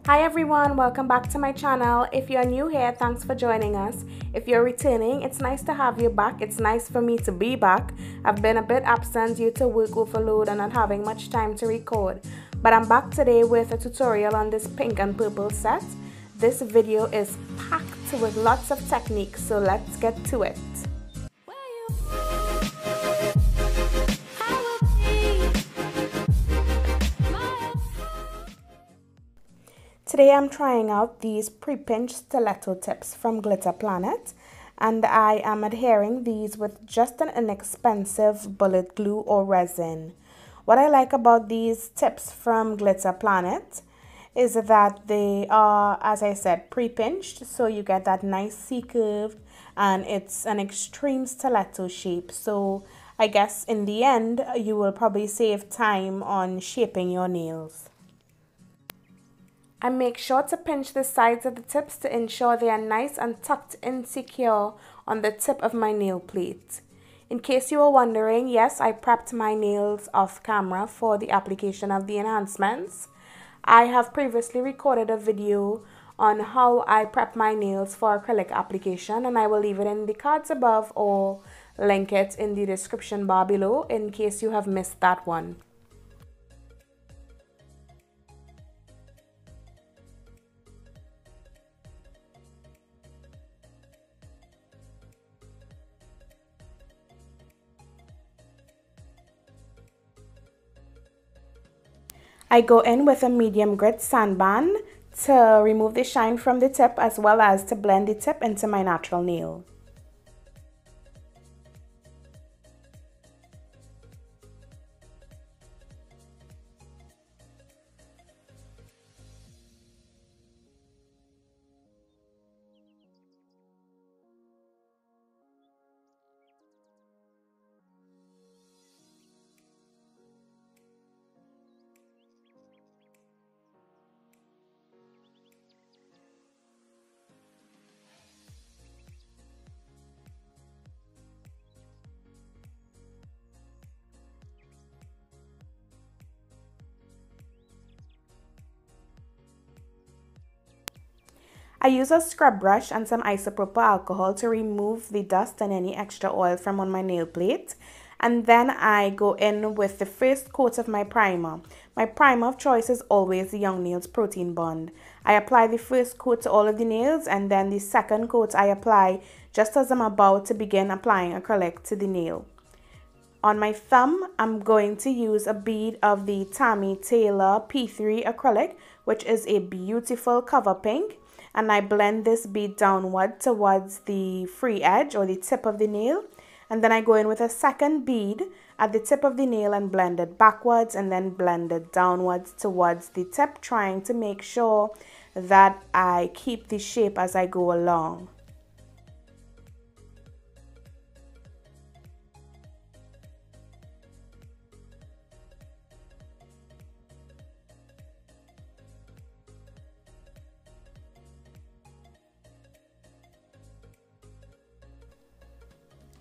Hi everyone, welcome back to my channel. If you're new here, thanks for joining us. If you're returning, it's nice to have you back. It's nice for me to be back. I've been a bit absent due to work overload and not having much time to record. But I'm back today with a tutorial on this pink and purple set. This video is packed with lots of techniques, so let's get to it. Today I'm trying out these pre-pinched stiletto tips from Glitter Planet, and I am adhering these with just an inexpensive bullet glue or resin. What I like about these tips from Glitter Planet is that they are, as I said, pre-pinched, so you get that nice C-curve and it's an extreme stiletto shape. So I guess in the end you will probably save time on shaping your nails. I make sure to pinch the sides of the tips to ensure they are nice and tucked in secure on the tip of my nail plate. In case you were wondering, yes, I prepped my nails off camera for the application of the enhancements. I have previously recorded a video on how I prep my nails for acrylic application, and I will leave it in the cards above or link it in the description bar below in case you have missed that one. I go in with a medium grit sandband to remove the shine from the tip as well as to blend the tip into my natural nail. I use a scrub brush and some isopropyl alcohol to remove the dust and any extra oil from on my nail plate. And then I go in with the first coat of my primer. My primer of choice is always the Young Nails Protein Bond. I apply the first coat to all of the nails, and then the second coat I apply just as I'm about to begin applying acrylic to the nail. On my thumb, I'm going to use a bead of the Tammy P3 acrylic, which is a beautiful cover pink. And I blend this bead downward towards the free edge or the tip of the nail. And then I go in with a second bead at the tip of the nail and blend it backwards and then blend it downwards towards the tip, trying to make sure that I keep the shape as I go along.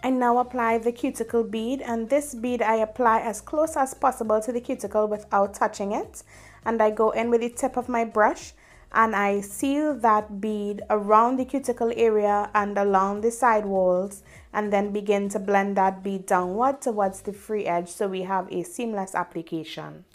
I now apply the cuticle bead, and this bead I apply as close as possible to the cuticle without touching it. And I go in with the tip of my brush and I seal that bead around the cuticle area and along the side walls, and then begin to blend that bead downward towards the free edge so we have a seamless application.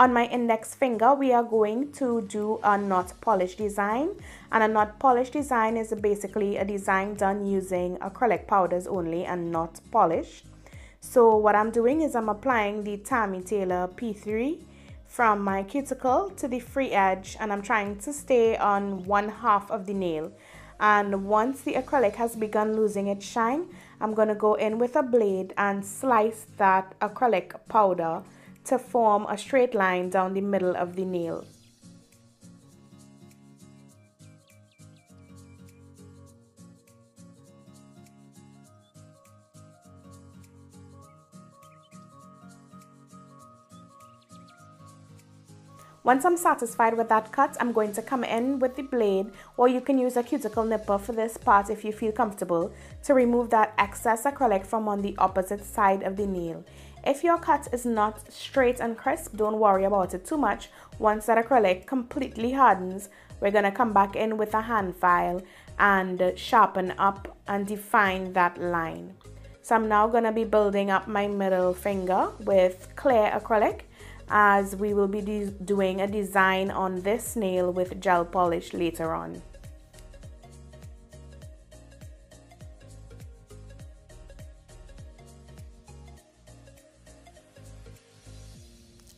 On my index finger, we are going to do a knot polish design, and a knot polish design is basically a design done using acrylic powders only and not polished. So what I'm doing is I'm applying the Tammy P3 from my cuticle to the free edge, and I'm trying to stay on one half of the nail. And once the acrylic has begun losing its shine, I'm going to go in with a blade and slice that acrylic powder to form a straight line down the middle of the nail. Once I'm satisfied with that cut, I'm going to come in with the blade, or you can use a cuticle nipper for this part if you feel comfortable, to remove that excess acrylic from on the opposite side of the nail. If your cut is not straight and crisp, don't worry about it too much. Once that acrylic completely hardens, we're going to come back in with a hand file and sharpen up and define that line. So I'm now going to be building up my middle finger with clear acrylic, as we will be doing a design on this nail with gel polish later on.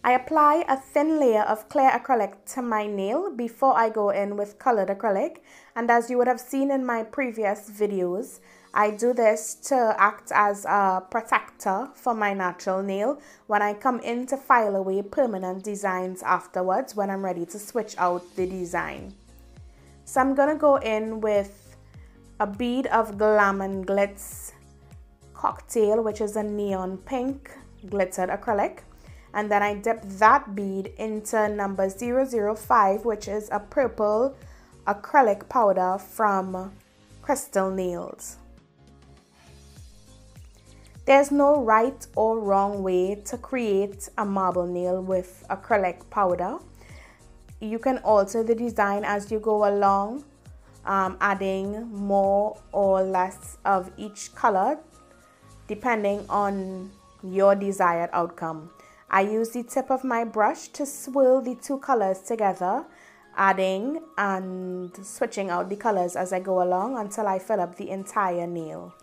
I apply a thin layer of clear acrylic to my nail before I go in with colored acrylic, and as you would have seen in my previous videos, I do this to act as a protector for my natural nail when I come in to file away permanent designs afterwards when I'm ready to switch out the design. So I'm gonna go in with a bead of Glam and Glitz Cocktail, which is a neon pink glittered acrylic. And then I dip that bead into number 005, which is a purple acrylic powder from Crystal Nails. There's no right or wrong way to create a marble nail with acrylic powder. You can alter the design as you go along, adding more or less of each color depending on your desired outcome. I use the tip of my brush to swirl the two colors together, adding and switching out the colors as I go along until I fill up the entire nail.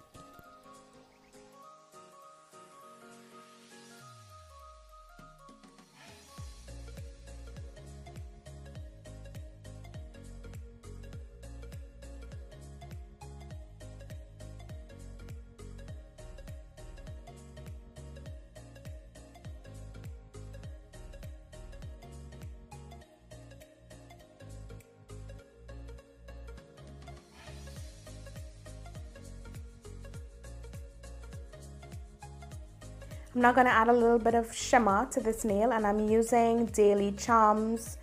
I'm now going to add a little bit of shimmer to this nail, and I'm using Daily Charms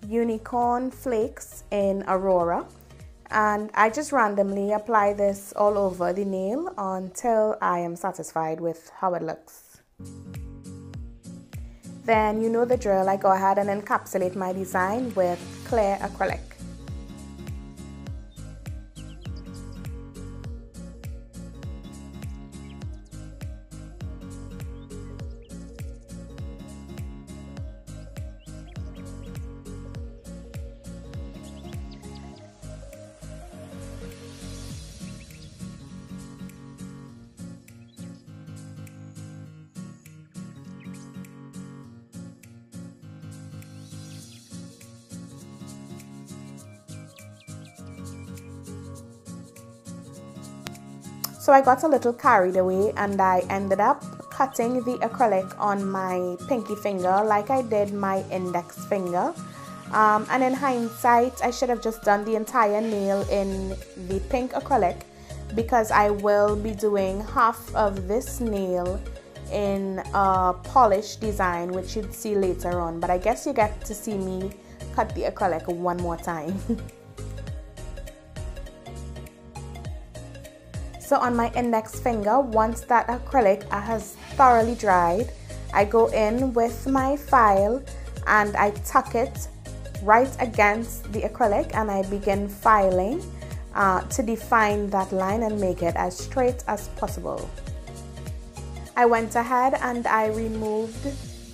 Unicorn Flakes in Aurora. And I just randomly apply this all over the nail until I am satisfied with how it looks. Then you know the drill, I go ahead and encapsulate my design with clear acrylic. So I got a little carried away and I ended up cutting the acrylic on my pinky finger like I did my index finger. And in hindsight, I should have just done the entire nail in the pink acrylic, because I will be doing half of this nail in a polish design, which you'd see later on. But I guess you get to see me cut the acrylic one more time. So on my index finger, once that acrylic has thoroughly dried, I go in with my file and I tuck it right against the acrylic and I begin filing to define that line and make it as straight as possible. I went ahead and I removed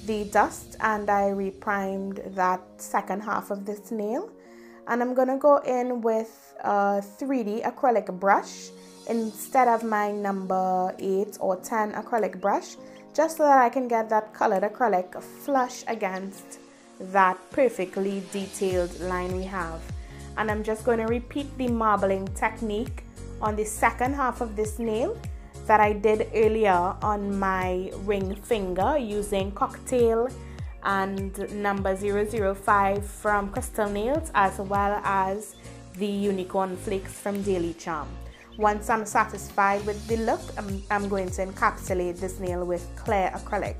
the dust and I reprimed that second half of this nail, and I'm gonna go in with a 3D acrylic brush instead of my number 8 or 10 acrylic brush, just so that I can get that colored acrylic flush against that perfectly detailed line we have. And I'm just going to repeat the marbling technique on the second half of this nail that I did earlier on my ring finger using Cocktail and number 005 from Crystal Nails, as well as the Unicorn Flakes from Daily Charm. Once I'm satisfied with the look, I'm going to encapsulate this nail with clear acrylic.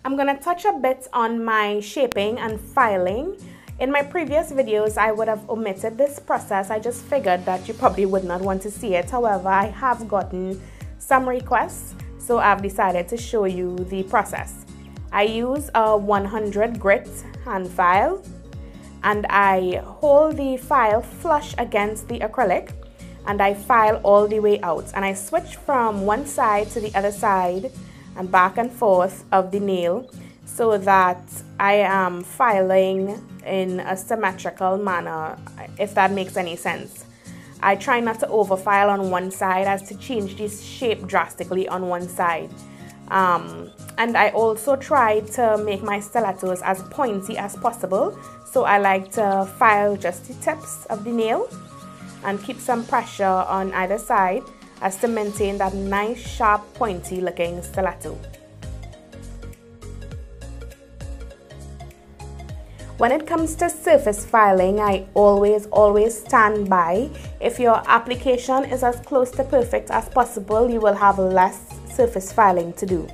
I'm going to touch a bit on my shaping and filing. In my previous videos, I would have omitted this process. I just figured that you probably would not want to see it. However, I have gotten some requests, so I've decided to show you the process. I use a 100 grit hand file, and I hold the file flush against the acrylic, and I file all the way out, and I switch from one side to the other side and back and forth of the nail so that I am filing in a symmetrical manner, if that makes any sense. I try not to overfile on one side as to change the shape drastically on one side. And I also try to make my stilettos as pointy as possible, so I like to file just the tips of the nail and keep some pressure on either side as to maintain that nice sharp pointy looking stiletto. When it comes to surface filing, I always stand by. If your application is as close to perfect as possible, you will have less surface filing to do.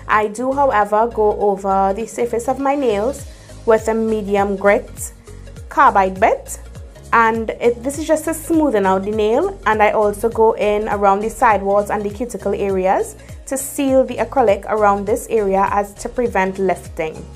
I do, however, go over the surface of my nails with a medium grit carbide bit, and this is just to smoothen out the nail, and I also go in around the sidewalls and the cuticle areas to seal the acrylic around this area as to prevent lifting.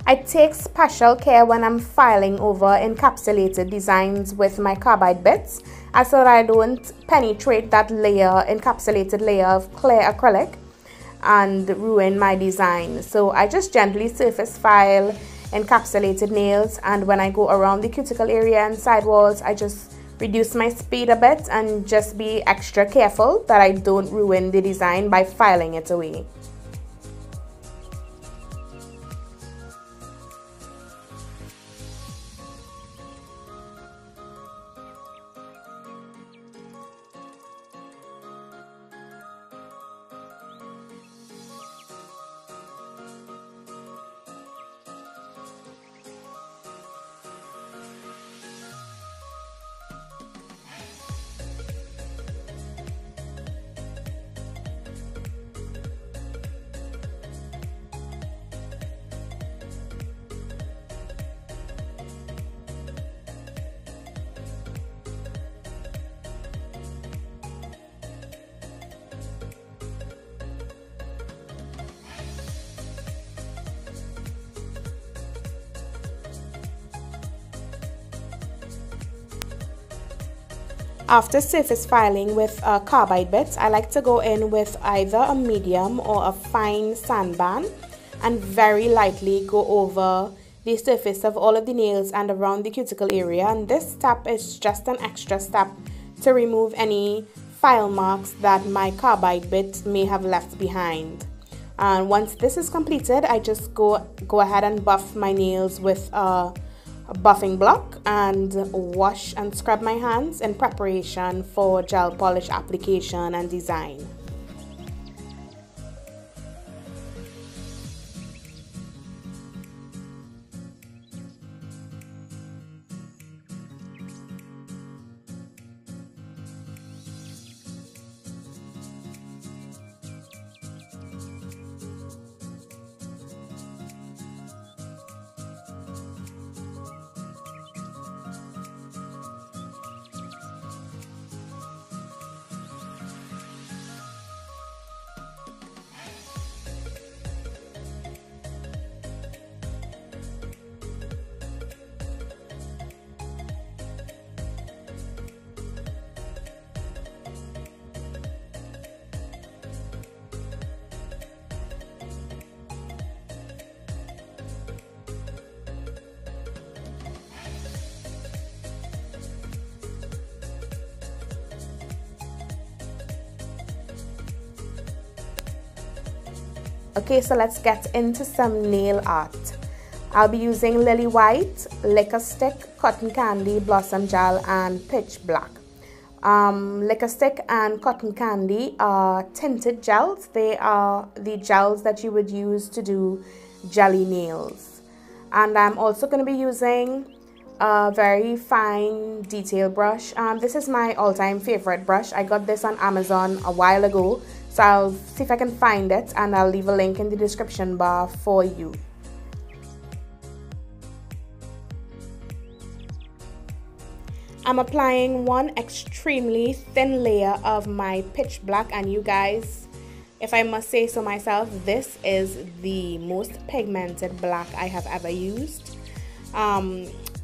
I take special care when I'm filing over encapsulated designs with my carbide bits, so that I don't penetrate that encapsulated layer of clear acrylic and ruin my design. So I just gently surface file encapsulated nails, and when I go around the cuticle area and sidewalls, I just reduce my speed a bit and just be extra careful that I don't ruin the design by filing it away. After surface filing with a carbide bit, I like to go in with either a medium or a fine sand band and very lightly go over the surface of all of the nails and around the cuticle area. And this step is just an extra step to remove any file marks that my carbide bit may have left behind. And once this is completed, I just go ahead and buff my nails with a buffing block and wash and scrub my hands in preparation for gel polish application and design. Okay, so let's get into some nail art. I'll be using Lily White, Liquor Stick, Cotton Candy, Blossom Gel, and Pitch Black. Liquor Stick and Cotton Candy are tinted gels. They are the gels that you would use to do jelly nails. And I'm also going to be using a very fine detail brush. This is my all-time favorite brush. I got this on Amazon a while ago, so I'll see if I can find it, and I'll leave a link in the description bar for you. I'm applying one extremely thin layer of my pitch black, and you guys, if I must say so myself, this is the most pigmented black I have ever used.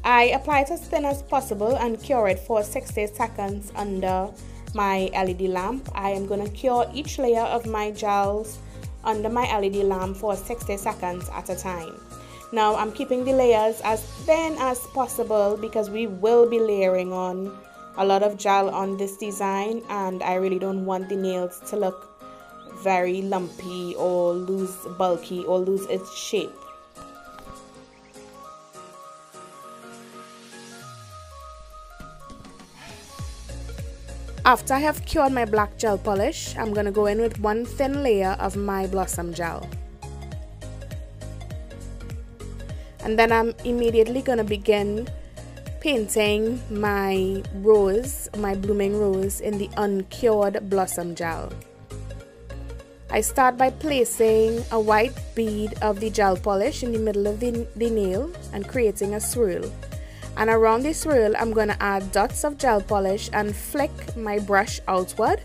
I apply it as thin as possible and cure it for 60 seconds under my LED lamp. I am going to cure each layer of my gels under my LED lamp for 60 seconds at a time. Now I'm keeping the layers as thin as possible because we will be layering on a lot of gel on this design, and I really don't want the nails to look very lumpy or bulky or lose its shape. After I have cured my black gel polish, I'm going to go in with one thin layer of my Blossom Gel. And then I'm immediately going to begin painting my rose, my blooming rose, in the uncured Blossom Gel. I start by placing a white bead of the gel polish in the middle of the nail and creating a swirl. And around the swirl, I'm going to add dots of gel polish and flick my brush outward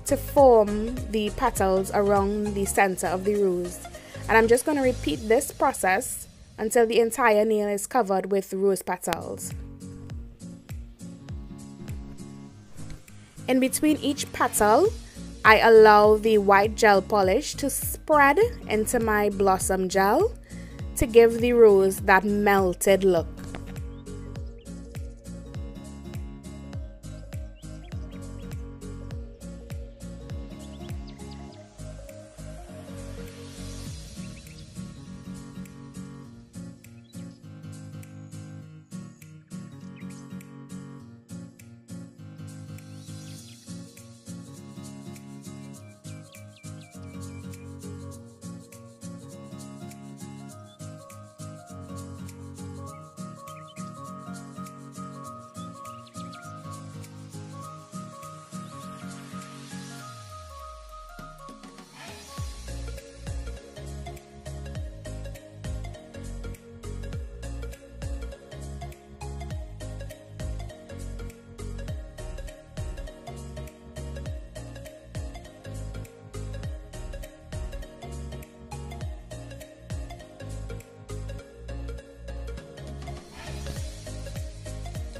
to form the petals around the center of the rose. And I'm just going to repeat this process until the entire nail is covered with rose petals. In between each petal, I allow the white gel polish to spread into my Blossom Gel to give the rose that melted look.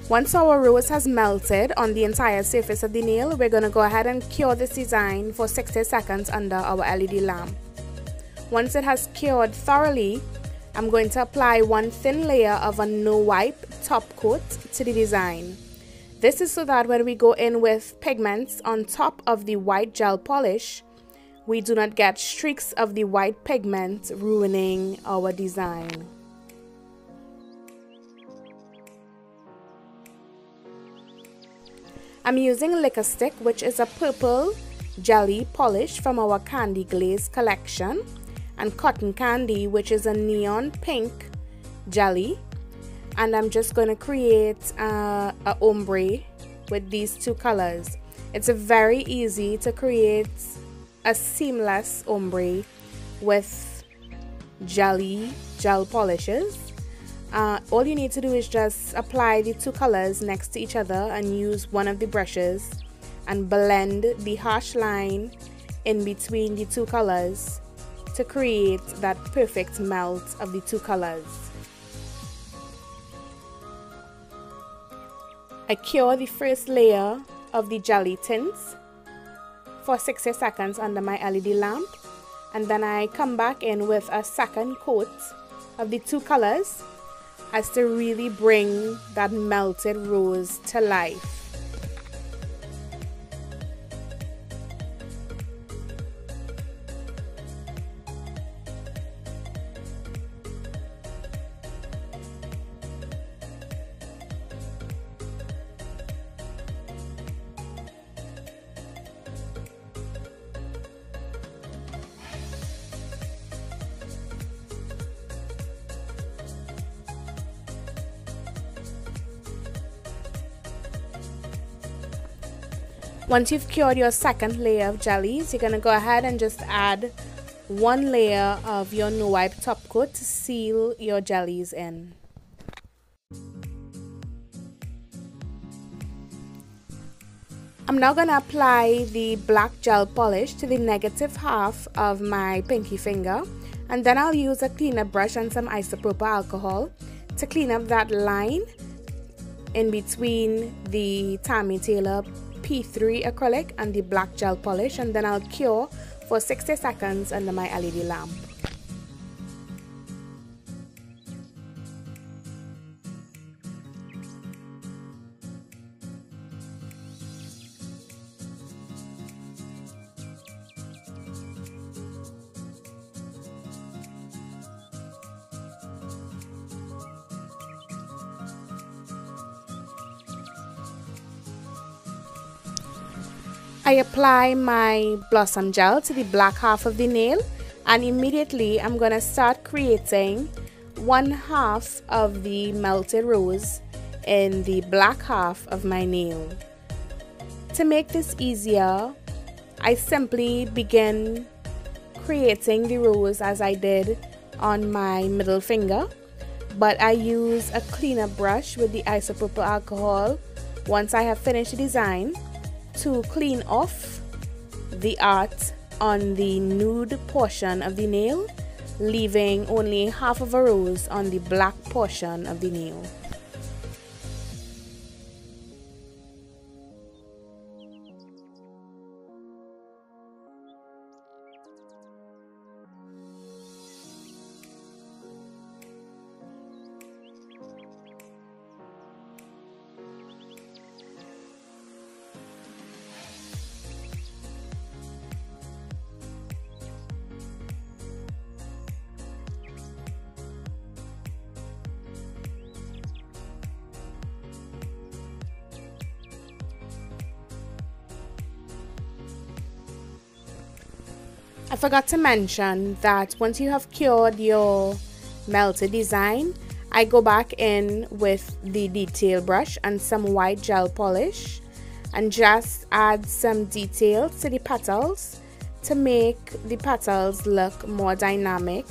Once our rose has melted on the entire surface of the nail, we're going to go ahead and cure this design for 60 seconds under our LED lamp. Once it has cured thoroughly, I'm going to apply one thin layer of a no wipe top coat to the design. This is so that when we go in with pigments on top of the white gel polish, we do not get streaks of the white pigment ruining our design. I'm using Liquor Stick, which is a purple jelly polish from our Candy Glaze collection, and Cotton Candy, which is a neon pink jelly. And I'm just going to create a ombre with these two colors. It's very easy to create a seamless ombre with gel polishes. All you need to do is just apply the two colors next to each other and use one of the brushes and blend the harsh line in between the two colors to create that perfect melt of the two colors. I cure the first layer of the jelly tints for 60 seconds under my LED lamp, and then I come back in with a second coat of the two colors as to really bring that melted rose to life. Once you've cured your second layer of jellies, you're going to go ahead and just add one layer of your no wipe top coat to seal your jellies in. I'm now going to apply the black gel polish to the negative half of my pinky finger, and then I'll use a cleaner brush and some isopropyl alcohol to clean up that line in between the Tammy Taylor P3 acrylic and the black gel polish, and then I'll cure for 60 seconds under my LED lamp. I apply my blossom gel to the black half of the nail, and immediately I'm going to start creating one half of the melted rose in the black half of my nail. To make this easier, I simply begin creating the rose as I did on my middle finger, but I use a cleaner brush with the isopropyl alcohol once I have finished the design to clean off the art on the nude portion of the nail, leaving only half of a rose on the black portion of the nail. I forgot to mention that once you have cured your melted design, I go back in with the detail brush and some white gel polish and just add some details to the petals to make the petals look more dynamic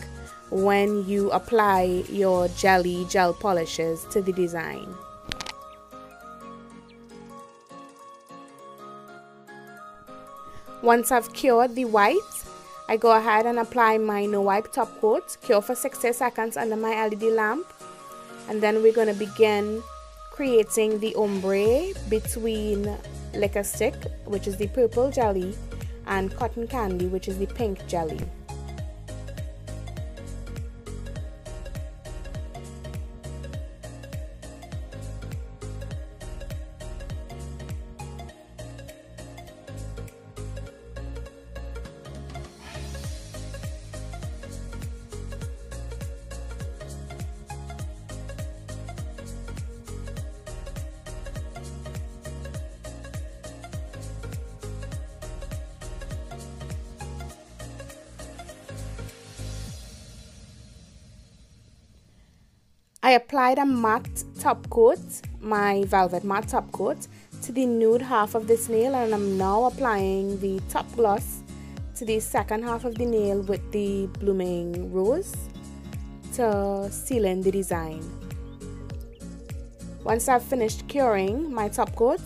when you apply your jelly gel polishes to the design. Once I've cured the white, I go ahead and apply my no wipe top coat, cure for 60 seconds under my LED lamp, and then we're going to begin creating the ombre between liquor stick, which is the purple jelly, and cotton candy, which is the pink jelly. I applied a matte top coat, my velvet matte top coat, to the nude half of this nail, and I'm now applying the top gloss to the second half of the nail with the blooming rose to seal in the design. Once I've finished curing my top coat,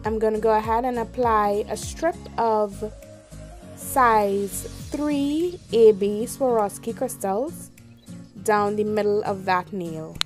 I'm going to go ahead and apply a strip of size 3 AB Swarovski crystals down the middle of that nail.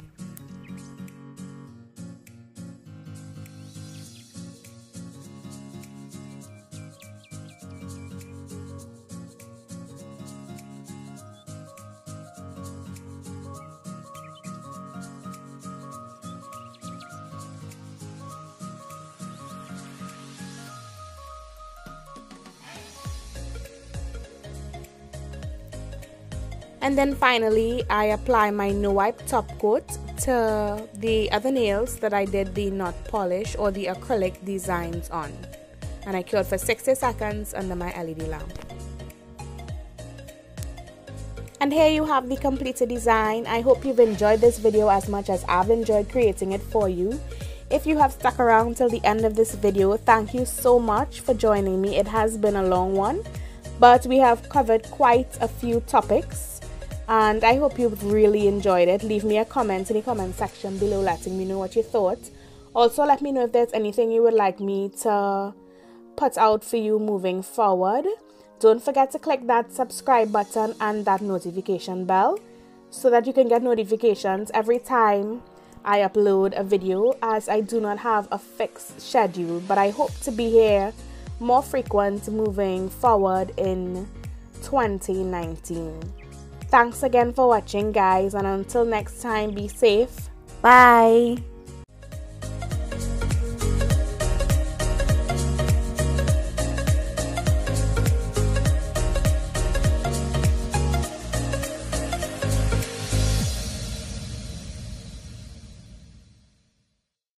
And then finally, I apply my no wipe top coat to the other nails that I did the not polish or the acrylic designs on. And I cured for 60 seconds under my LED lamp. And here you have the completed design. I hope you've enjoyed this video as much as I've enjoyed creating it for you. If you have stuck around till the end of this video, thank you so much for joining me. It has been a long one, but we have covered quite a few topics, and I hope you've really enjoyed it. Leave me a comment in the comment section below letting me know what you thought. Also, let me know if there's anything you would like me to put out for you moving forward. Don't forget to click that subscribe button and that notification bell so that you can get notifications every time I upload a video, as I do not have a fixed schedule, but I hope to be here more frequent moving forward in 2019. Thanks again for watching, guys, and until next time, be safe. Bye.